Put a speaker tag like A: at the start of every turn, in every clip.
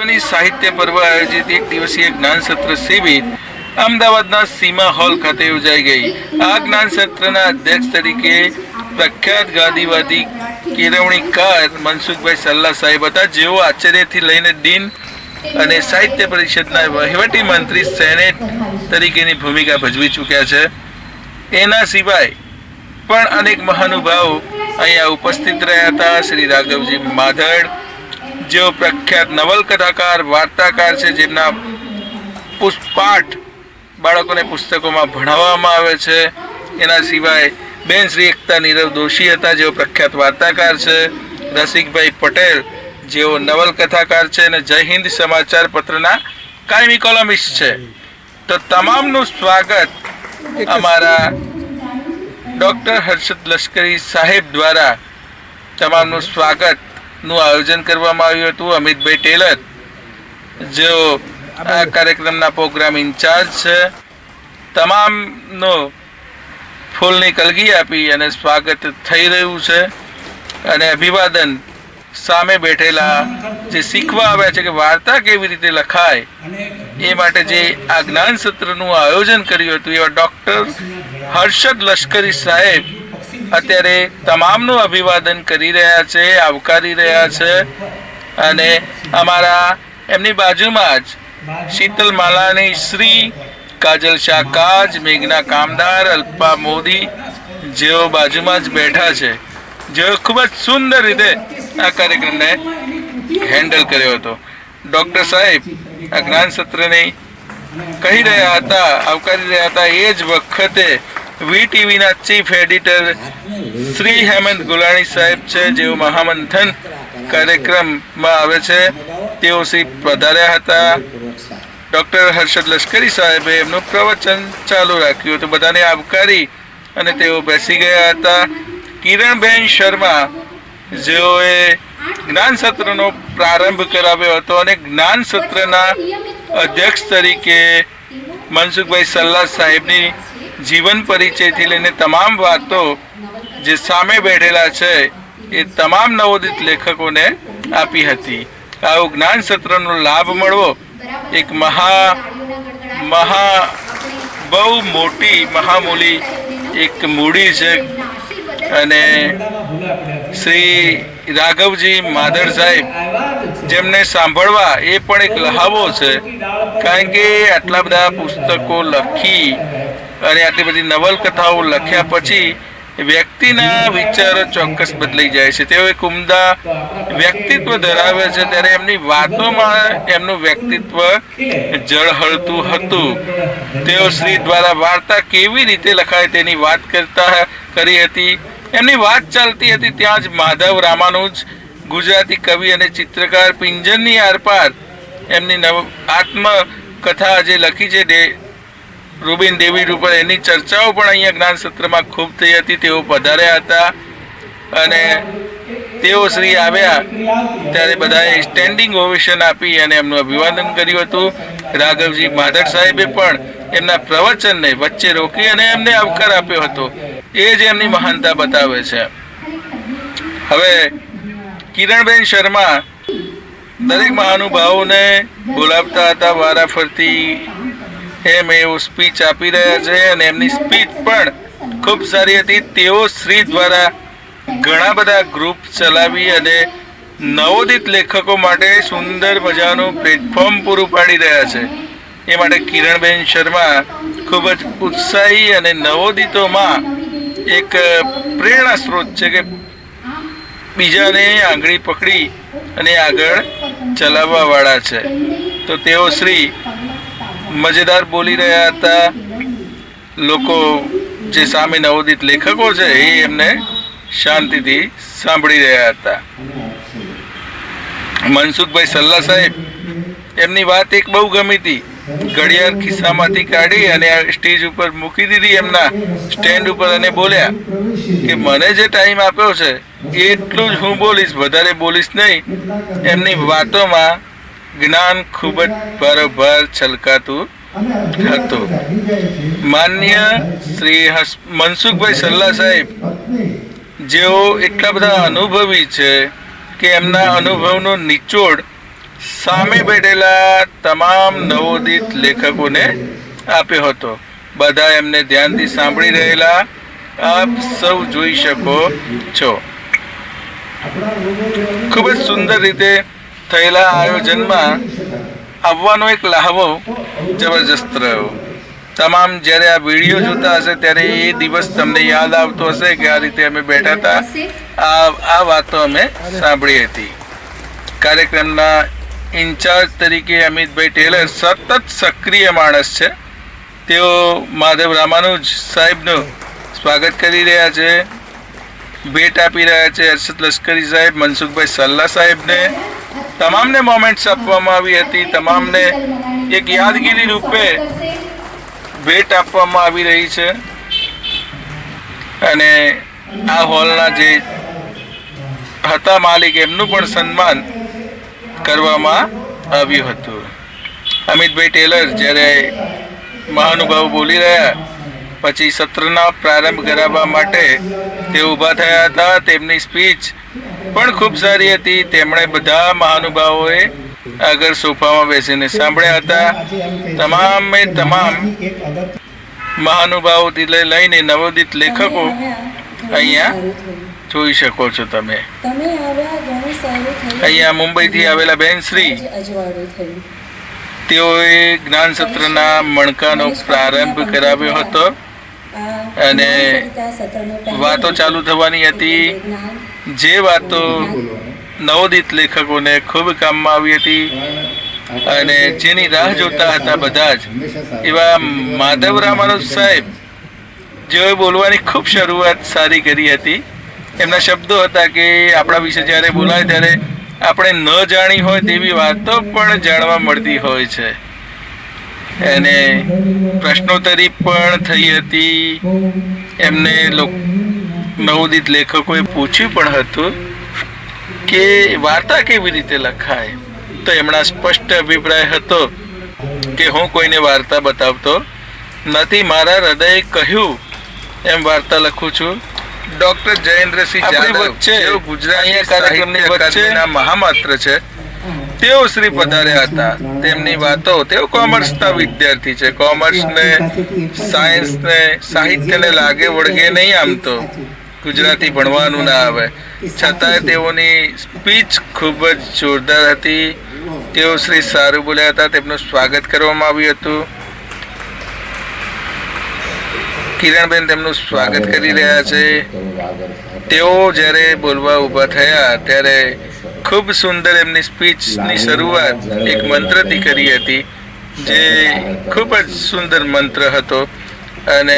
A: મધુબની સાહિત્ય પર્વ આયોજિત એક દિવસીય જ્ઞાન સત્ર શિબિર અમદાવાદના સીમા હોલ ખાતે યોજાઈ ગઈ. આ જ્ઞાન સત્રના અધ્યક્ષ તરીકે પ્રખ્યાત ગાંધીવાદી કેળવણીકાર મનસુખભાઈ સલ્લા સાહેબ હતા, જેઓ આચાર્યથી લઈને ડીન અને સાહિત્ય પરિષદના વહીવટી મંત્રી સેનેટ તરીકેની ભૂમિકા ભજવી ચૂક્યા છે. એના સિવાય પણ અનેક મહાનુભાવો અહીંયા ઉપસ્થિત રહ્યા હતા. શ્રી રાઘવજી માધડ, જેઓ પ્રખ્યાત નવલકથાકાર વાર્તાકાર છે, જેમના પાઠ બાળકોને પુસ્તકોમાં ભણાવવામાં આવે છે. એના સિવાય બેન શ્રી એકતા નીરવ દોશી હતા, જેઓ પ્રખ્યાત વાર્તાકાર છે. રસિકભાઈ પટેલ, જેઓ નવલકથાકાર છે અને જય હિન્દ સમાચાર પત્રના કાયમી કોલમિસ્ટ છે. તો તમામનું સ્વાગત અમારા ડૉક્ટર હર્ષદ લશ્કરી સાહેબ દ્વારા તમામનું સ્વાગતનું આયોજન કરવામાં આવ્યું હતું. અમિતભાઈ ટેલર, જેઓ આ કાર્યક્રમના પ્રોગ્રામ ઇન્ચાર્જ છે, તમામનો ફૂલની કલગી આપી અને સ્વાગત થઈ રહ્યું છે. અને અભિવાદન સામે બેઠેલા જે શીખવા આવ્યા છે કે વાર્તા કેવી રીતે લખાય, એ માટે જે આ જ્ઞાન સત્રનું આયોજન કર્યું હતું એવા ડૉક્ટર હર્ષદ લશ્કરી સાહેબ અત્યારે તમામનું અભિવાદન કરી રહ્યા છે, આવકારી રહ્યા છે. અને અમારા એમની બાજુમાં જ શીતલ માલાની શ્રી, કાજલ શાહ કાજ, મેઘના કામદાર, અલ્પા મોદી, જેઓ બાજુમાં જ બેઠા છે, જેઓ ખૂબ જ સુંદર રીતે આ કાર્યક્રમને હેન્ડલ કર્યો હતો. ડૉક્ટર સાહેબ આ જ્ઞાન સત્રને કહી રહ્યા હતા, આવકારી રહ્યા હતા. એ જ વખતે વીટીવીના ચીફ એડિટર શ્રી હેમંત ગુલાણી સાહેબ છે, જેઓ મહામંથન કાર્યક્રમમાં આવે છે, તેઓ શ્રી પધાર્યા હતા. ડૉક્ટર હર્ષદ લશ્કરી સાહેબે એમનું પ્રવચન ચાલુ રાખ્યું હતું. બધાને આવકારી અને તેઓ બેસી ગયા હતા. કિરણબેન શર્મા, જેઓએ જ્ઞાન સત્રનો પ્રારંભ કરાવ્યો હતો અને જ્ઞાન સત્રના અધ્યક્ષ તરીકે મનસુખભાઈ સલ્લા સાહેબની જીવન પરિચયથી લઈને તમામ વાતો જે સામે બેઠેલા છે એ તમામ નવોદિત લેખકોને આપી હતી. આવો જ્ઞાન સત્રનો લાભ મળવો એક બહુ મોટી મહામૂલી એક મૂડી છે. અને શ્રી રાઘવજી માધડ સાહેબ, જેમને સાંભળવા એ પણ એક લહાવો છે, કારણ કે આટલા બધા પુસ્તકો લખી અને આટલી બધી નવલકથાઓ લખ્યા પછી વ્યક્તિના વિચારો ચોક્કસ બદલાઈ જાય છે. તેઓ એક ઉમદા વ્યક્તિત્વ ધરાવે છે, ત્યારે એમની વાતોમાં એમનું વ્યક્તિત્વ ઝળહળતું હતું. તેઓ શ્રી દ્વારા વાર્તા કેવી રીતે લખાય તેની વાત કરી હતી. એમની વાત ચાલતી હતી ત્યાં જ માધવ રામાનુજ, ગુજરાતી કવિ અને ચિત્રકાર, પિંજરની આરપાર એમની આત્મકથા જે લખી છે રૂબિન ડેવિડ ઉપર, એની ચર્ચાઓ પણ અહીંયા જ્ઞાન સત્રમાં ખૂબ થઈ હતી. તેઓ પધાર્યા હતા અને તેઓ શ્રી આવ્યા ત્યારે બધાએ સ્ટેન્ડિંગ ઓવેશન આપી અને એમનું અભિવાદન કર્યું હતું. રાઘવજી માધડ સાહેબે પણ એમના પ્રવચનને વચ્ચે રોકી અને એમને આવકાર આપ્યો હતો. એ જ એમની મહાનતા બતાવે છે. હવે કિરણબેન શર્મા દરેક મહાનુભાવોને બોલાવતા હતા વારાફરતી, એમ એવું સ્પીચ આપી રહ્યા છે અને એમની સ્પીચ પણ ખૂબ સારી હતી. તેઓ શ્રી દ્વારા ઘણા બધા ગ્રુપ ચલાવી અને નવોદિત લેખકો માટે સુંદર મજાનું પ્લેટફોર્મ પૂરું પાડી રહ્યા છે. એ માટે કિરણબેન શર્મા ખૂબ જ ઉત્સાહી અને નવોદિતોમાં એક પ્રેરણા સ્ત્રોત છે કે બીજાને આંગળી પકડી અને આગળ ચલાવવા વાળા છે. તો તેઓ શ્રી મજેદાર બોલી રહ્યા હતા. લોકો જે સામે નવોદિત લેખકો છે એ એમને શાંતિથી સાંભળી રહ્યા હતા. મનસુખભાઈ સલ્લા સાહેબ, એમની વાત એક બહુ ગમી હતી. ઘડિયાળ ખિસ્સામાંથી કાઢી અને સ્ટેજ ઉપર મૂકી દીધી એમના સ્ટેન્ડ ઉપર અને બોલ્યા કે મને જે ટાઈમ આપ્યો છે એટલું જ હું બોલીશ, વધારે બોલીશ નહીં. એમની વાતોમાં જ્ઞાન ખૂબ જ ભરભર છલકાતું હતું. માન્ય શ્રી મનસુખભાઈ સલ્લા સાહેબ, જેઓ એટલા બધા અનુભવી છે કે એમના અનુભવનો નિચોડ સામે બેઠેલા તમામ નવોદિત લેખકોને આપ્યો હતો. બધા એમને ધ્યાનથી સાંભળી રહેલા આપ સૌ જોઈ શકો છો. ખૂબ જ સુંદર રીતે થયેલા આયોજનમાં આવવાનો એક લહાવો જબરજસ્ત રહ્યો. તમામ જ્યારે આ વિડીયો જોતા હશે ત્યારે એ દિવસ તમને યાદ આવતો હશે કે આ રીતે અમે બેઠા હતા, આ વાતો અમે સાંભળી હતી. કાર્યક્રમના ઇન્ચાર્જ તરીકે અમિતભાઈ ટેલર સતત સક્રિય માણસ છે. તેઓ માધવ રામાનુજ સાહેબનું સ્વાગત કરી રહ્યા છે, ભેટ આપી રહ્યા છે. હર્ષદ લશ્કરી સાહેબ, મનસુખભાઈ સલ્લા સાહેબને તમામને મોમેન્ટ્સ આપવામાં આવી હતી. તમામને એક યાદગીરી રૂપે ભેટ આપવામાં આવી રહી છે. અને આ હોલના જે હતા માલિક એમનું પણ સન્માન કરવામાં આવ્યું હતું. અમિતભાઈ ટેલર જ્યારે મહાનુભાવ બોલી રહ્યા પછી સત્રના પ્રારંભ કરાવવા માટે તે ઊભા થયા હતા. તેમની સ્પીચ પણ ખૂબ સારી હતી. તેમણે બધા મહાનુભાવોએ આગળ સોફામાં બેસીને સાંભળ્યા હતા. તમામે તમામ મહાનુભાવોથી લઈને નવોદિત લેખકો અહીંયા જોઈ શકો છો તમે. અહીંયા મુંબઈથી આવેલા બેનશ્રી, તેઓએ જ્ઞાન સત્રના મણકાનો પ્રારંભ કરાવ્યો હતો અને વાતો ચાલુ થવાની હતી. જે વાતો નવોદિત લેખકોને ખૂબ કામમાં આવી હતી અને જેની રાહ જોતા હતા બધા જ એવા માધવ રામાનુજ સાહેબ, જેઓએ બોલવાની ખૂબ શરૂઆત સારી કરી હતી. એમના શબ્દો હતા કે આપણા વિશે જ્યારે બોલાય ત્યારે આપણે ન જાણી હોય તેવી વાતો પણ જાણવા મળતી હોય છે. અને પ્રશ્નોત્તરી પણ થઈ હતી. એમને નવોદિત લેખકોએ પૂછ્યું પણ હતું કે વાર્તા કેવી રીતે લખાય. તો એમના સ્પષ્ટ અભિપ્રાય હતો કે હું કોઈને વાર્તા બતાવતો નથી, મારા હૃદયે કહ્યું એમ વાર્તા લખું છું. ડોક્ટર જયેન્દ્રસિંહ જાદવ વચ્ચે ગુજરાતી કાર્યક્રમની વચ્ચેના મહામાત્ર છે. તેઓ શ્રી પધાર્યા હતા. તેમની વાતો, તેઓ કોમર્સના વિદ્યાર્થી છે. કોમર્સને, સાયન્સને, સાહિત્યને લાગે વળગે નહીં. આમ તો ગુજરાતી ભણવાનું ના આવે, છતાંય તેઓની સ્પીચ ખૂબ જ જોરદાર હતી. તેઓ શ્રી સારું બોલ્યા હતા. તેમનું સ્વાગત કરવામાં આવ્યું હતું. કિરણબેન તેમનું સ્વાગત કરી રહ્યા છે. તેઓ જ્યારે બોલવા ઊભા થયા ત્યારે ખૂબ સુંદર એમની સ્પીચની શરૂઆત એક મંત્રથી કરી હતી, જે ખૂબ જ સુંદર મંત્ર હતો અને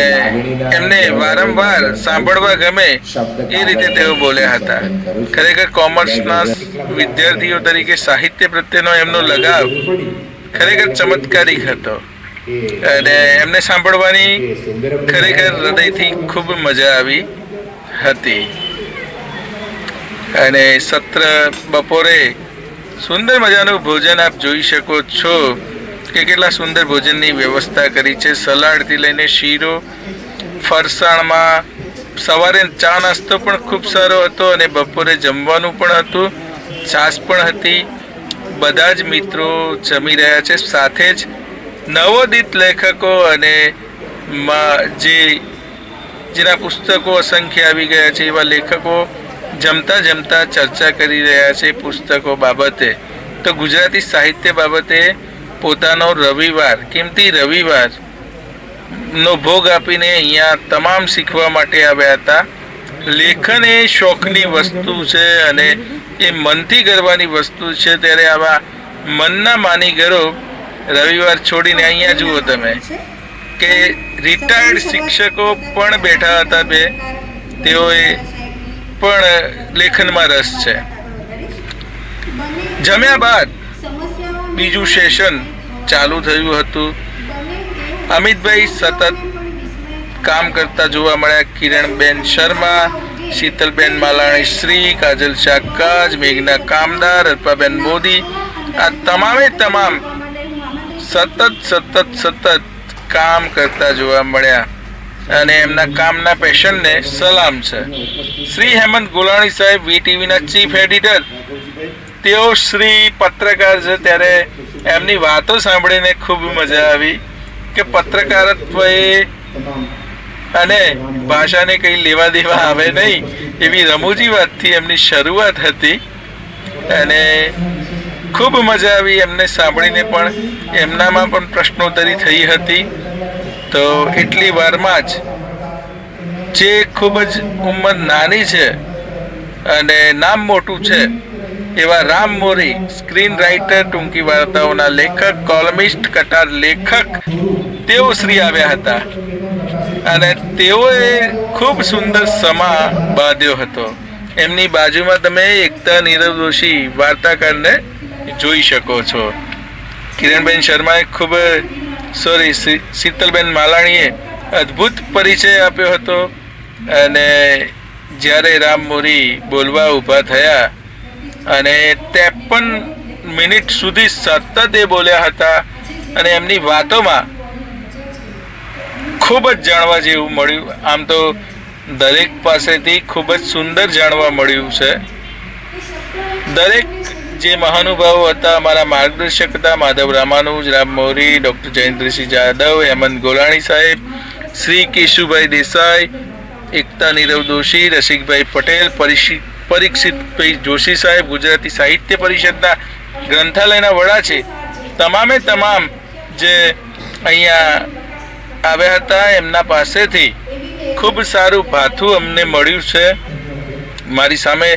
A: એમને વારંવાર સાંભળવા ગમે એ રીતે તેઓ બોલ્યા હતા. ખરેખર કોમર્સના વિદ્યાર્થીઓ તરીકે સાહિત્ય પ્રત્યેનો એમનો લગાવ ખરેખર ચમત્કારિક હતો અને એમને સાંભળવાની ખરેખર હૃદયથી ખૂબ મજા આવી હતી. અને સત્ર બપોરે સુંદર મજાનું ભોજન આપ જોઈ શકો છો કે કેટલા સુંદર ભોજનની વ્યવસ્થા કરી છે. સલાડથી લઈને શીરો, ફરસાણમાં સવારે ચા નાસ્તો પણ ખૂબ સારો હતો અને બપોરે જમવાનું પણ હતું, છાશ પણ હતી. બધા જ મિત્રો જમી રહ્યા છે. સાથે જ નવોદિત લેખકો અને જેના પુસ્તકો અસંખ્ય આવી ગયા છે એવા લેખકો જમતા જમતા ચર્ચા કરી રહ્યા છે પુસ્તકો બાબતે. તો ગુજરાતી સાહિત્ય બાબતે પોતાનો રવિવાર, કિંમતી રવિવાર નો ભોગ આપીને અહીંયા તમામ શીખવા માટે આવ્યા હતા. લેખન એ શોખની વસ્તુ છે અને એ મનથી કરવાની વસ્તુ છે. ત્યારે આવા મનના માનીગરો રવિવાર છોડીને અહીંયા જુઓ તમે કે રિટાયર્ડ શિક્ષકો પણ બેઠા હતા. તેઓએ પણ લેખનમાં રસ છે. જમ્યા બાદ બીજું સેશન ચાલુ થયું હતું. અમિતભાઈ સતત કામ કરતા જોવા મળ્યા. કિરણબેન શર્મા, શીતલબેન માલાણી શ્રી, કાજલ શાકાજ, મેઘના કામદાર, અલ્પાબેન મોદી, આ તમામે તમામ સતત કામ કરતા જોવા મળ્યા અને એમના કામના પેશનને સલામ છે. શ્રી હેમંત ગોલાણી સાહેબ, વીટીવીના ચીફ એડિટર, તેઓ શ્રી પત્રકાર છે, ત્યારે એમની વાતો સાંભળીને ખૂબ મજા આવી કે પત્રકારત્વ અને ભાષાને કંઈ લેવા દેવા આવે નહીં એવી રમૂજી વાતથી એમની શરૂઆત હતી અને ખૂબ મજા આવી એમને સાંભળીને. પણ એમનામાં પણ પ્રશ્નોત્તરી થઈ હતી. તો એટલી વારમાં જ જે ખૂબ જ ઉંમર નાની છે અને નામ મોટું છે એવા રામ મોરી, સ્ક્રીન રાઇટર, ટૂંકી વાર્તાઓના લેખક, કોલમિસ્ટ, કટાર લેખક, તેઓ શ્રી આવ્યા હતા અને તેઓએ ખૂબ સુંદર સમા બાંધ્યો હતો. એમની બાજુમાં તમે એકતા નીરવ દોશી વાર્તાકારને જોઈ શકો છો. કિરણબેન શર્માએ શીતલબેન માલાણીએ અદ્ભુત પરિચય આપ્યો હતો અને જ્યારે રામ મોરી બોલવા ઊભા થયા અને 53 મિનિટ સુધી સતત એ બોલ્યા હતા અને એમની વાતોમાં ખૂબ જ જાણવા જેવું મળ્યું. આમ તો દરેક પાસેથી ખૂબ જ સુંદર જાણવા મળ્યું છે. દરેક જે મહાનુભાવો હતા, અમારા માર્ગદર્શક હતા, માધવ રામાનુજ, રામ મોરી, ડૉક્ટર જયેન્દ્રસિંહ જાદવ, હેમંત ગોલાણી સાહેબ, શ્રી કેશુભાઈ દેસાઈ, એકતા નીરવ દોશી, રસિકભાઈ પટેલ, પરીક્ષિતભાઈ જોશી સાહેબ, ગુજરાતી સાહિત્ય પરિષદના ગ્રંથાલયના વડા છે, તમામે તમામ જે અહીંયા આવ્યા હતા એમના પાસેથી ખૂબ સારું ભાથું અમને મળ્યું છે. મારી સામે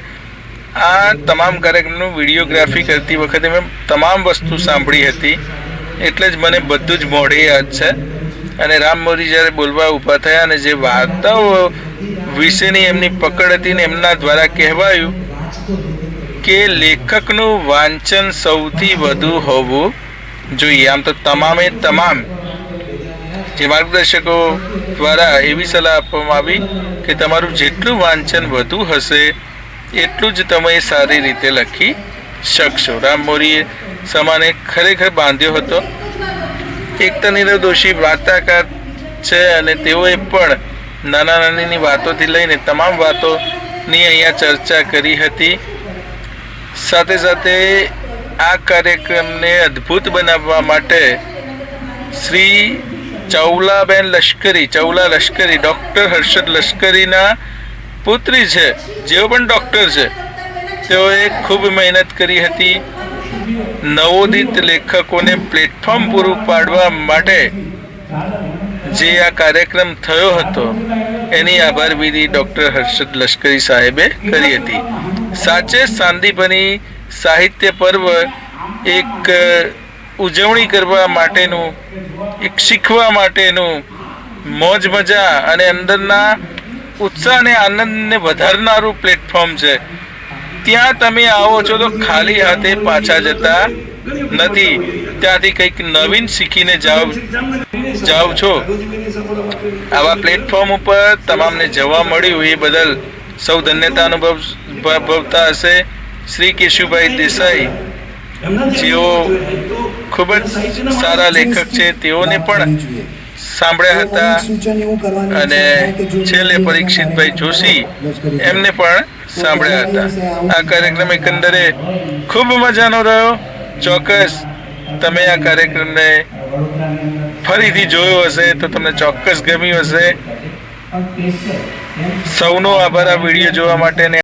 A: આ તમામ કાર્યક્રમનું વિડીયોગ્રાફી કરતી વખતે મેં તમામ વસ્તુ સાંભળી હતી એટલે જ મને બધું જ મોઢે યાદ છે. અને રામ મોરી જ્યારે બોલવા ઊભા થયા અને જે વાર્તાઓ વિશેની એમની પકડ હતી ને એમના દ્વારા કહેવાયું કે લેખકનું વાંચન સૌથી વધુ હોવું જોઈએ. આમ તો તમામે તમામ જે માર્ગદર્શકો દ્વારા એવી સલાહ આપવામાં આવી કે તમારું જેટલું વાંચન વધુ હશે એટલું જ તમે સારી રીતે લખી શકશો. રામ મોરીએ સમાને ખરેખર બાંધ્યો હતો. એકતા નીરવ દોશી વાર્તાકાર છે અને તેઓએ પણ નાના નાનીની વાતોથી લઈને તમામ વાતોની અહીંયા ચર્ચા કરી હતી. સાથે સાથે આ કાર્યક્રમને અદ્ભુત બનાવવા માટે શ્રી ચૌલા લશ્કરી, ડૉક્ટર હર્ષદ લશ્કરીના પુત્રી છે, જેઓ પણ ડૉક્ટર છે, તેઓએ ખૂબ મહેનત કરી હતી. નવોદિત લેખકોને પ્લેટફોર્મ પૂરું પાડવા માટે જે આ કાર્યક્રમ થયો હતો એની આભાર વિધિ ડૉક્ટર હર્ષદ લશ્કરી સાહેબે કરી હતી. સાચે શાંતિભરી સાહિત્ય પર્વ એક ઉજવણી કરવા માટેનું, એક શીખવા માટેનું, મોજ મજા અને અંદરના ઉત્સાહ અને આનંદને વધારનારું પ્લેટફોર્મ છે. ત્યાં તમે આવો છો તો ખાલી હાથે પાછા જતા નથી, ત્યાંથી કંઈક નવીન શીખીને જાઓ છો. આવા પ્લેટફોર્મ ઉપર તમામને જવા મળ્યું એ બદલ સૌ ધન્યતા અનુભવતા હશે. શ્રી કેશુભાઈ દેસાઈ, જેઓ ખૂબ જ સારા લેખક છે, તેઓને પણ સાંભળ્યા હતા અને છેલ્લે પરીક્ષિતભાઈ જોશી એમને પણ સાંભળ્યા હતા. આ કાર્યક્રમ એકંદરે ખૂબ મજાનો રહ્યો. ચોક્કસ તમે આ કાર્યક્રમને ફરીથી જોયો હશે તો તમને ચોક્કસ ગમ્યું હશે. સૌનો આભાર આ વિડીયો જોવા માટે.